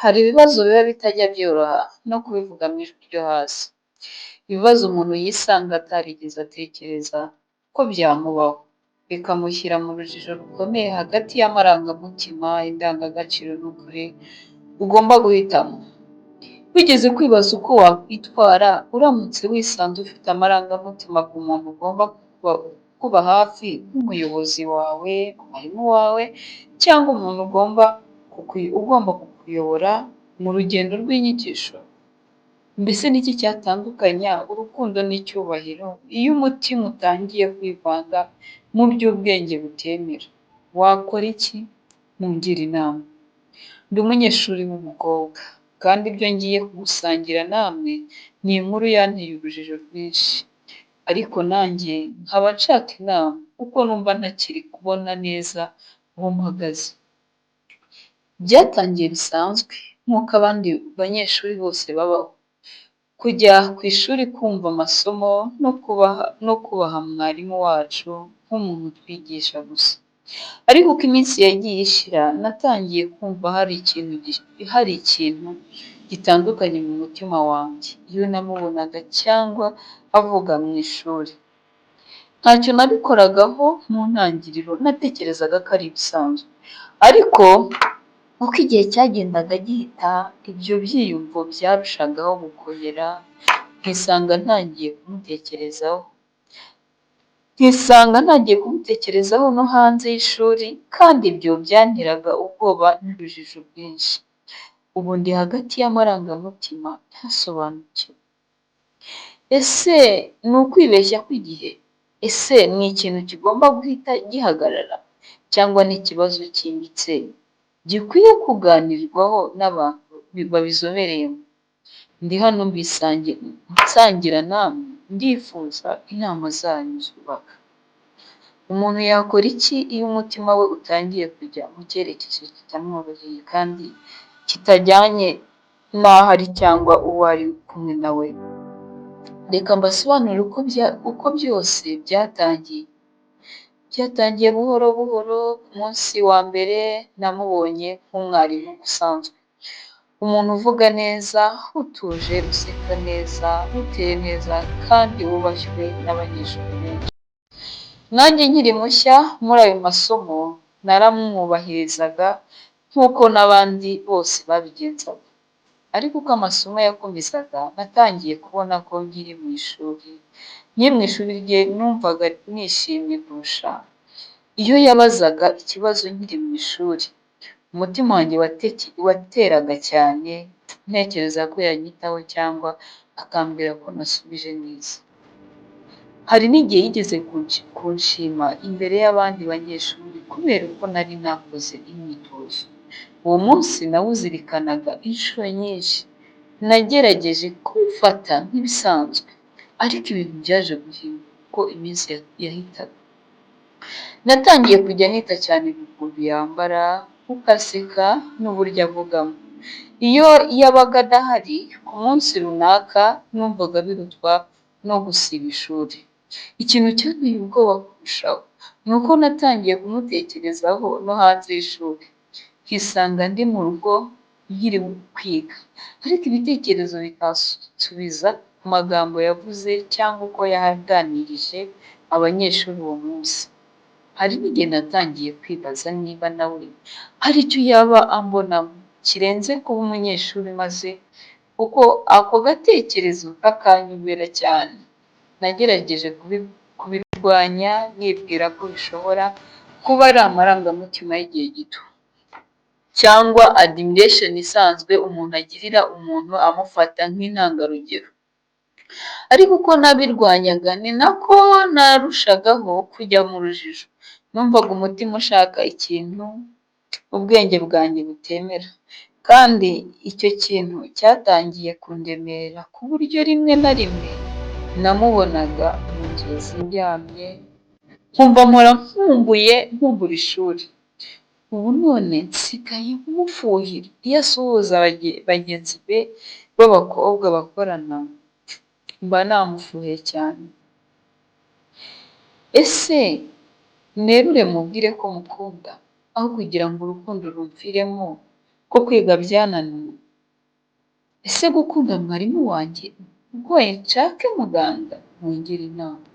Hari ibibazo biba bitajya byoroha no kubivuga mu ijwi ryo hasi. Ibibazo umuntu yisanga atarigeze atekereza ko byamubaho, bikamushyira mu rujijo rukomeye hagati y'amarangamutima, indangagaciro n'ukuri ugomba guhitamo. Wigeze kwibaza uko wakwitwara uramutse wisanze ufite amarangamutima ku muntu ugomba kuba hafi nk'umuyobozi wawe, umwarimu wawe, cyangwa umuntu ugomba kukuyobora mu rugendo rw'inyigisho? Mbese niki cyatandukanya urukundo n'icyubahiro iyo umutima utangiye kwivanga mu by'ubwenge butemera? Wakora iki? Mungire inama. Ndi umunyeshuri w'umukobwa kandi ibyo ngiye kugusangira namwe ni inkuru yanteye urujijo rwinshi, ariko nanjye nkaba nshaka inama kuko numva ntakiri kubona neza aho mpagaze. Byatangiye bisanzwe nk'uko abandi banyeshuri bose babaho, kujya ku ishuri kumva amasomo no kubaha mwarimu wacu nk'umuntu utwigisha gusa. Ariko uko iminsi yagiye ishira natangiye kumva hari ikintu gitandukanye mu mutima wanjye iyo namubonaga cyangwa avuga mu ishuri. Ntacyo nabikoragaho mu ntangiriro, natekerezaga ko ari ibisanzwe. Ariko uko igihe cyagendaga gihita, ibyo byiyumvo byarushagaho gukomera, nkisanga ntangiye kumutekerezaho no hanze y'ishuri, kandi ibyo byanteraga ubwoba n'urujijo rwinshi. Ubu ndi hagati y'amarangamutima ntasobanukiwe. Ese ni ukwibeshya kw'igihe? Ese ni ikintu kigomba guhita gihagarara? Cyangwa ni ikibazo cyimbitse gikwiye kuganirwaho n'abantu babizobereyemo? Ndi hano nsangira namwe, ndifuza inama zanyu zubaka. Umuntu yakora iki iyo umutima we utangiye kujya mu cyerekezo kitamworoheye kandi kitajyanye n'aho ari cyangwa uwo ari kumwe na we? Reka mbasobanurire uko byose byatangiye. Byatangiye buhoro buhoro. Ku munsi wa mbere namubonye nk'umwarimu usanzwe, umuntu uvuga neza, utuje, useka neza, uteye neza kandi wubashywe n'abanyeshuri benshi. Nanjye nkiri mushya muri ayo masomo naramwubahirizaga nk'uko n'abandi bose babigenzaga. Ariko uko amasomo yakomezaga natangiye kubona ko nkiri mu ishuri rye numvaga nishimye kurusha. Iyo yabazaga ikibazo nkiri mu ishuri, umutima wanjye wateraga cyane, ntekereza ko yanyitaho cyangwa akambwira ko nasubije neza. Hari n'igihe yigeze kunshima imbere y'abandi banyeshuri kubera ko nari nakoze imyitozo. Uwo munsi nawuzirikanaga inshuro nyinshi. Nagerageje kuwufata nk'ibisanzwe, ariko ibintu byaje guhinduka uko iminsi yahitaga. Natangiye kujya nita cyane ku kuntu yambara, uko aseka n'uburyo avugamo. Iyo yabaga adahari ku munsi runaka, numvaga birutwa no gusiba ishuri. Ikintu cyanteye ubwoba kurushaho ni uko natangiye kumutekerezaho no hanze y'ishuri, nkisanga ndi mu rugo nkiri kwiga, ariko ibitekerezo bikansubiza ku magambo yavuze cyangwa uko yaganirije abanyeshuri uwo munsi. Hari n'igihe natangiye kwibaza niba nawe hari icyo yaba ambonamo kirenze kuba umunyeshuri, maze kuko ako gatekerezo kakanyobera cyane. Nagerageje kubirwanya nibwira ko bishobora kuba ari amarangamutima y'igihe gito, cyangwa admiration isanzwe umuntu agirira umuntu amufata nk'intangarugero. Ariko uko nabirwanyaga ni nako narushagaho kujya mu rujijo. Numvaga umutima ushaka ikintu ubwenge bwanjye butemera, kandi icyo kintu cyatangiye kundemerera ku buryo rimwe na rimwe namubonaga mu nzozi ndyamye, nkumva mpora nkumbura ishuri. Ubu none nsigaye mufuhira iyo asuhuza bagenzi be b'abakobwa bakorana, mba namufuhiye cyane. Ese nerure mubwire ko mukunda aho kugira ngo urukundo rumviremo ko kwiga byananiye. Ese gukunda mwarimu wanjye bigoye nshake muganga? Mungire inama.